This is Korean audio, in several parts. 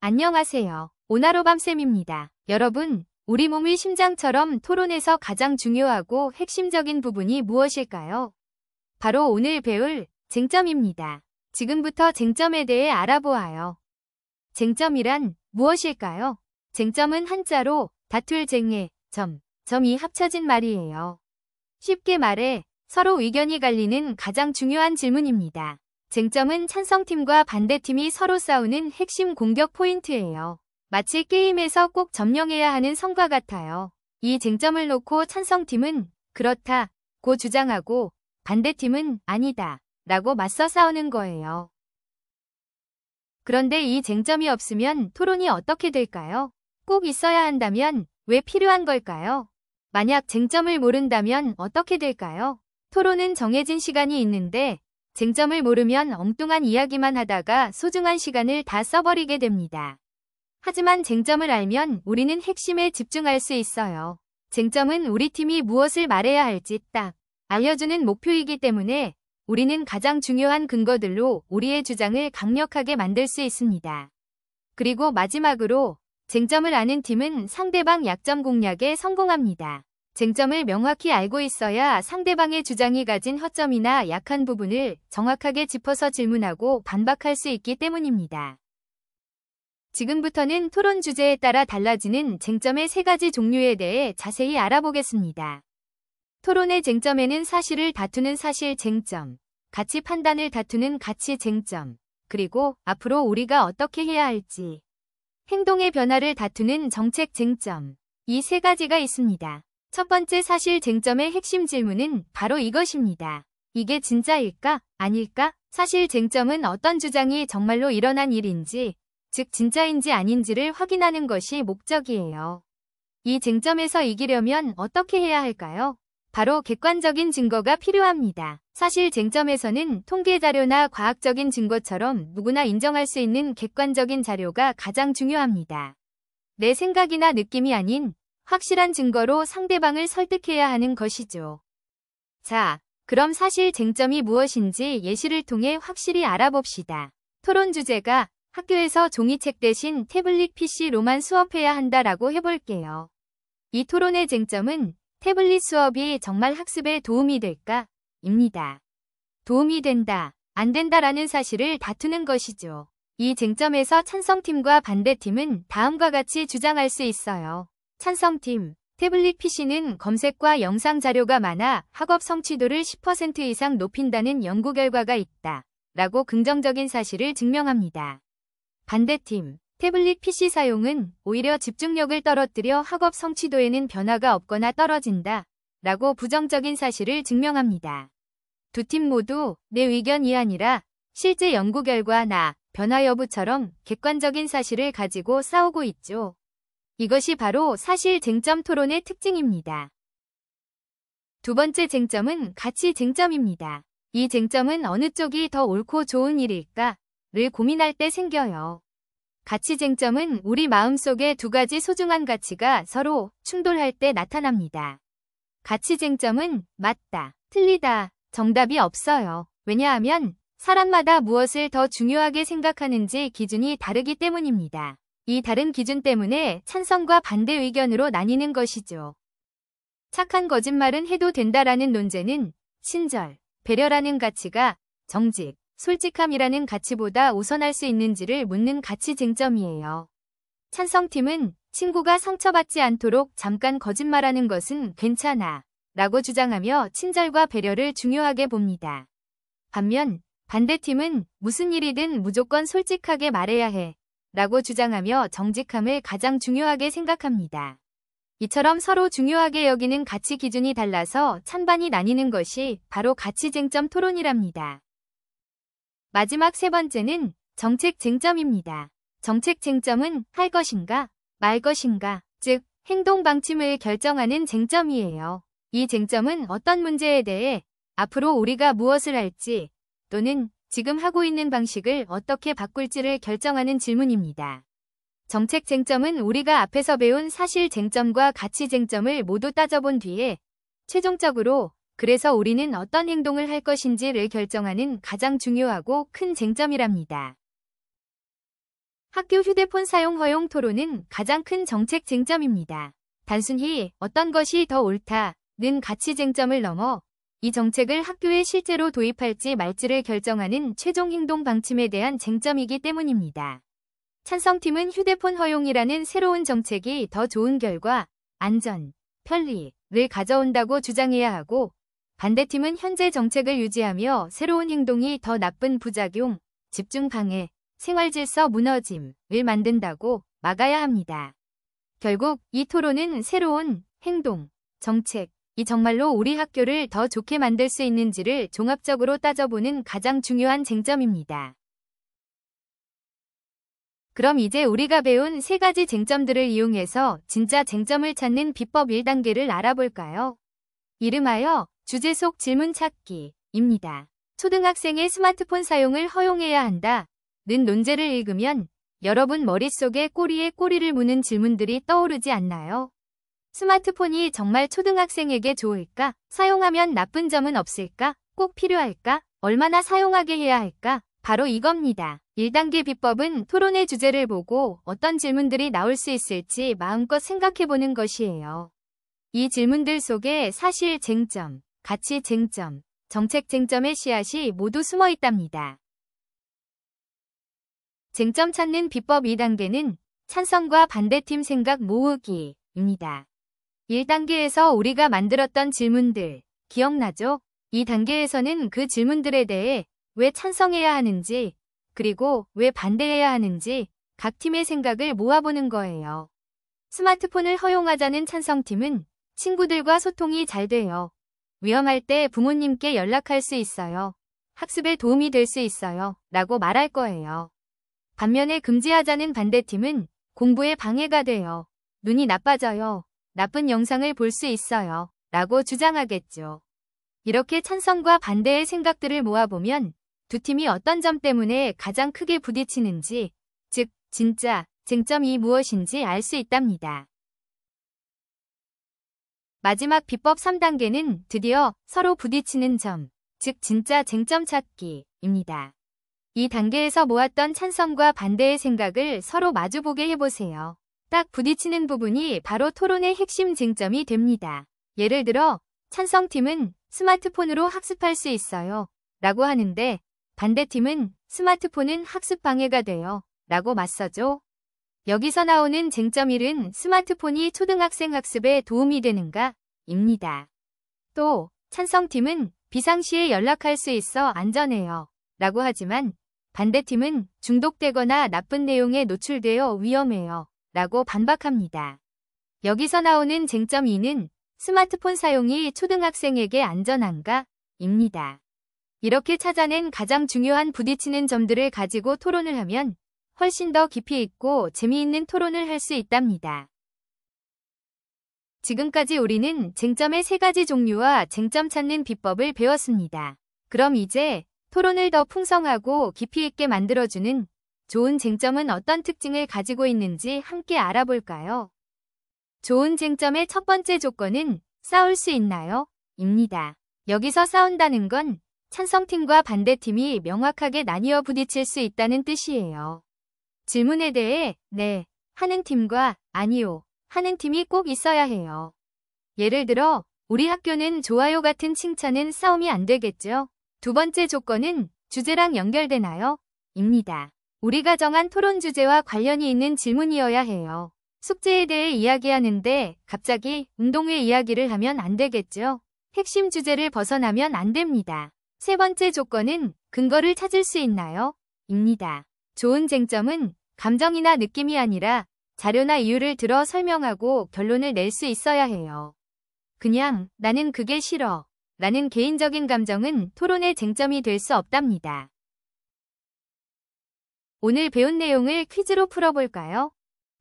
안녕하세요. 오나로밤쌤입니다. 여러분, 우리 몸의 심장처럼 토론에서 가장 중요하고 핵심적인 부분이 무엇일까요? 바로 오늘 배울 쟁점입니다. 지금부터 쟁점에 대해 알아보아요. 쟁점이란 무엇일까요? 쟁점은 한자로 다툴 쟁에, 점이 합쳐진 말이에요. 쉽게 말해 서로 의견이 갈리는 가장 중요한 질문입니다. 쟁점은 찬성팀과 반대팀이 서로 싸우는 핵심 공격 포인트예요. 마치 게임에서 꼭 점령해야 하는 성과 같아요. 이 쟁점을 놓고 찬성팀은 그렇다고 주장하고 반대팀은 아니다 라고 맞서 싸우는 거예요. 그런데 이 쟁점이 없으면 토론이 어떻게 될까요? 꼭 있어야 한다면 왜 필요한 걸까요? 만약 쟁점을 모른다면 어떻게 될까요? 토론은 정해진 시간이 있는데 쟁점을 모르면 엉뚱한 이야기만 하다가 소중한 시간을 다 써버리게 됩니다. 하지만 쟁점을 알면 우리는 핵심에 집중할 수 있어요. 쟁점은 우리 팀이 무엇을 말해야 할지 딱 알려주는 목표이기 때문에 우리는 가장 중요한 근거들로 우리의 주장을 강력하게 만들 수 있습니다. 그리고 마지막으로 쟁점을 아는 팀은 상대방 약점 공략에 성공합니다. 쟁점을 명확히 알고 있어야 상대방의 주장이 가진 허점이나 약한 부분을 정확하게 짚어서 질문하고 반박할 수 있기 때문입니다. 지금부터는 토론 주제에 따라 달라지는 쟁점의 3가지 종류에 대해 자세히 알아보겠습니다. 토론의 쟁점에는 사실을 다투는 사실 쟁점, 가치 판단을 다투는 가치 쟁점, 그리고 앞으로 우리가 어떻게 해야 할지, 행동의 변화를 다투는 정책 쟁점, 이 3가지가 있습니다. 첫 번째 사실 쟁점의 핵심 질문은 바로 이것입니다. 이게 진짜일까? 아닐까? 사실 쟁점은 어떤 주장이 정말로 일어난 일인지, 즉 진짜인지 아닌지를 확인하는 것이 목적이에요. 이 쟁점에서 이기려면 어떻게 해야 할까요? 바로 객관적인 증거가 필요합니다. 사실 쟁점에서는 통계 자료나 과학적인 증거처럼 누구나 인정할 수 있는 객관적인 자료가 가장 중요합니다. 내 생각이나 느낌이 아닌 확실한 증거로 상대방을 설득해야 하는 것이죠. 자, 그럼 사실 쟁점이 무엇인지 예시를 통해 확실히 알아봅시다. 토론 주제가 학교에서 종이책 대신 태블릿 PC로만 수업해야 한다라고 해볼게요. 이 토론의 쟁점은 태블릿 수업이 정말 학습에 도움이 될까? 입니다. 도움이 된다, 안 된다라는 사실을 다투는 것이죠. 이 쟁점에서 찬성팀과 반대팀은 다음과 같이 주장할 수 있어요. 찬성팀, 태블릿 PC는 검색과 영상 자료가 많아 학업 성취도를 10% 이상 높인다는 연구 결과가 있다 라고 긍정적인 사실을 증명합니다. 반대팀, 태블릿 PC 사용은 오히려 집중력을 떨어뜨려 학업 성취도에는 변화가 없거나 떨어진다 라고 부정적인 사실을 증명합니다. 두 팀 모두 내 의견이 아니라 실제 연구 결과나 변화 여부처럼 객관적인 사실을 가지고 싸우고 있죠. 이것이 바로 사실 쟁점 토론의 특징입니다. 두 번째 쟁점은 가치 쟁점입니다. 이 쟁점은 어느 쪽이 더 옳고 좋은 일일까를 고민할 때 생겨요. 가치 쟁점은 우리 마음속에 2가지 소중한 가치가 서로 충돌할 때 나타납니다. 가치 쟁점은 맞다, 틀리다, 정답이 없어요. 왜냐하면 사람마다 무엇을 더 중요하게 생각하는지 기준이 다르기 때문입니다. 이 다른 기준 때문에 찬성과 반대 의견으로 나뉘는 것이죠. 착한 거짓말은 해도 된다라는 논제는 친절, 배려라는 가치가 정직, 솔직함이라는 가치보다 우선할 수 있는지를 묻는 가치 쟁점이에요. 찬성팀은 친구가 상처받지 않도록 잠깐 거짓말하는 것은 괜찮아 라고 주장하며 친절과 배려를 중요하게 봅니다. 반면 반대팀은 무슨 일이든 무조건 솔직하게 말해야 해 라고 주장하며 정직함을 가장 중요하게 생각합니다. 이처럼 서로 중요하게 여기는 가치 기준이 달라서 찬반이 나뉘는 것이 바로 가치 쟁점 토론이랍니다. 마지막 3번째는 정책 쟁점입니다. 정책 쟁점은 할 것인가, 말 것인가, 즉 행동 방침을 결정하는 쟁점이에요. 이 쟁점은 어떤 문제에 대해 앞으로 우리가 무엇을 할지 또는 지금 하고 있는 방식을 어떻게 바꿀지를 결정하는 질문입니다. 정책 쟁점은 우리가 앞에서 배운 사실 쟁점과 가치 쟁점을 모두 따져본 뒤에 최종적으로 그래서 우리는 어떤 행동을 할 것인지를 결정하는 가장 중요하고 큰 쟁점이랍니다. 학교 휴대폰 사용 허용 토론은 가장 큰 정책 쟁점입니다. 단순히 어떤 것이 더 옳다는 가치 쟁점을 넘어 이 정책을 학교에 실제로 도입할지 말지를 결정하는 최종 행동 방침에 대한 쟁점이기 때문입니다. 찬성팀은 휴대폰 허용이라는 새로운 정책이 더 좋은 결과, 안전, 편리를 가져온다고 주장해야 하고, 반대팀은 현재 정책을 유지하며 새로운 행동이 더 나쁜 부작용, 집중 방해, 생활 질서 무너짐을 만든다고 막아야 합니다. 결국 이 토론은 새로운 행동, 정책이 정말로 우리 학교를 더 좋게 만들 수 있는지를 종합적으로 따져보는 가장 중요한 쟁점입니다. 그럼 이제 우리가 배운 세 가지 쟁점들을 이용해서 진짜 쟁점을 찾는 비법 1단계를 알아볼까요? 이름하여 주제 속 질문 찾기입니다. 초등학생의 스마트폰 사용을 허용해야 한다. 는 논제를 읽으면 여러분 머릿속에 꼬리에 꼬리를 무는 질문들이 떠오르지 않나요? 스마트폰이 정말 초등학생에게 좋을까? 사용하면 나쁜 점은 없을까? 꼭 필요할까? 얼마나 사용하게 해야 할까? 바로 이겁니다. 1단계 비법은 토론의 주제를 보고 어떤 질문들이 나올 수 있을지 마음껏 생각해보는 것이에요. 이 질문들 속에 사실 쟁점, 가치 쟁점, 정책 쟁점의 씨앗이 모두 숨어 있답니다. 쟁점 찾는 비법 2단계는 찬성과 반대팀 생각 모으기입니다. 1단계에서 우리가 만들었던 질문들 기억나죠? 2단계에서는 그 질문들에 대해 왜 찬성해야 하는지 그리고 왜 반대해야 하는지 각 팀의 생각을 모아보는 거예요. 스마트폰을 허용하자는 찬성팀은 친구들과 소통이 잘 돼요. 위험할 때 부모님께 연락할 수 있어요. 학습에 도움이 될 수 있어요. 라고 말할 거예요. 반면에 금지하자는 반대팀은 공부에 방해가 돼요. 눈이 나빠져요. 나쁜 영상을 볼 수 있어요. 라고 주장하겠죠. 이렇게 찬성과 반대의 생각들을 모아보면 두 팀이 어떤 점 때문에 가장 크게 부딪히는지, 즉 진짜 쟁점이 무엇인지 알 수 있답니다. 마지막 비법 3단계는 드디어 서로 부딪히는 점, 즉 진짜 쟁점 찾기입니다. 이 단계에서 모았던 찬성과 반대의 생각을 서로 마주보게 해보세요. 딱 부딪히는 부분이 바로 토론의 핵심 쟁점이 됩니다. 예를 들어 찬성팀은 스마트폰으로 학습할 수 있어요. 라고 하는데 반대팀은 스마트폰은 학습 방해가 돼요. 라고 맞서죠. 여기서 나오는 쟁점 1은 스마트폰이 초등학생 학습에 도움이 되는가? 입니다. 또 찬성팀은 비상시에 연락할 수 있어 안전해요. 라고 하지만 반대팀은 중독되거나 나쁜 내용에 노출되어 위험해요. 라고 반박합니다. 여기서 나오는 쟁점 2는 스마트폰 사용이 초등학생에게 안전한가? 입니다. 이렇게 찾아낸 가장 중요한 부딪히는 점들을 가지고 토론을 하면 훨씬 더 깊이 있고 재미있는 토론을 할 수 있답니다. 지금까지 우리는 쟁점의 세 가지 종류와 쟁점 찾는 비법을 배웠습니다. 그럼 이제 토론을 더 풍성하고 깊이 있게 만들어주는 좋은 쟁점은 어떤 특징을 가지고 있는지 함께 알아볼까요? 좋은 쟁점의 첫 번째 조건은 싸울 수 있나요? 입니다. 여기서 싸운다는 건 찬성팀과 반대팀이 명확하게 나뉘어 부딪힐 수 있다는 뜻이에요. 질문에 대해 네 하는 팀과 아니요 하는 팀이 꼭 있어야 해요. 예를 들어 우리 학교는 좋아요 같은 칭찬은 싸움이 안 되겠죠? 두 번째 조건은 주제랑 연결되나요? 입니다. 우리가 정한 토론 주제와 관련이 있는 질문이어야 해요. 숙제에 대해 이야기하는데 갑자기 운동회 이야기를 하면 안 되겠죠? 핵심 주제를 벗어나면 안 됩니다. 세 번째 조건은 근거를 찾을 수 있나요? 입니다. 좋은 쟁점은 감정이나 느낌이 아니라 자료나 이유를 들어 설명하고 결론을 낼 수 있어야 해요. 그냥 나는 그게 싫어 라는 개인적인 감정은 토론의 쟁점이 될 수 없답니다. 오늘 배운 내용을 퀴즈로 풀어볼까요?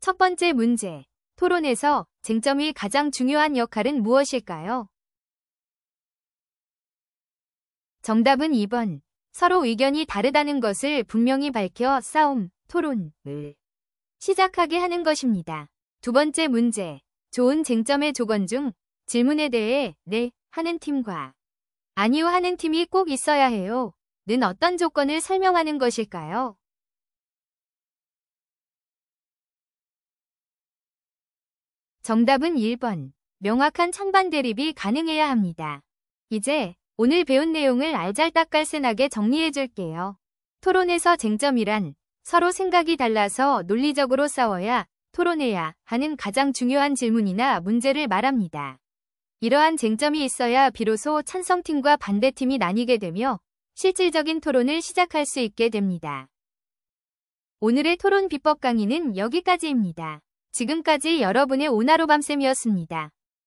첫 번째 문제. 토론에서 쟁점이 가장 중요한 역할은 무엇일까요? 정답은 2번. 서로 의견이 다르다는 것을 분명히 밝혀 싸움, 토론을 시작하게 하는 것입니다. 두 번째 문제. 좋은 쟁점의 조건 중 질문에 대해 네 하는 팀과 아니요 하는 팀이 꼭 있어야 해요. 는 어떤 조건을 설명하는 것일까요? 정답은 1번. 명확한 찬반 대립이 가능해야 합니다. 이제 오늘 배운 내용을 알잘딱깔센하게 정리해 줄게요. 토론에서 쟁점이란 서로 생각이 달라서 논리적으로 싸워야 토론해야 하는 가장 중요한 질문이나 문제를 말합니다. 이러한 쟁점이 있어야 비로소 찬성팀과 반대팀이 나뉘게 되며 실질적인 토론을 시작할 수 있게 됩니다. 오늘의 토론 비법 강의는 여기까지입니다. 지금까지 여러분의 오나로밤쌤이었습니다.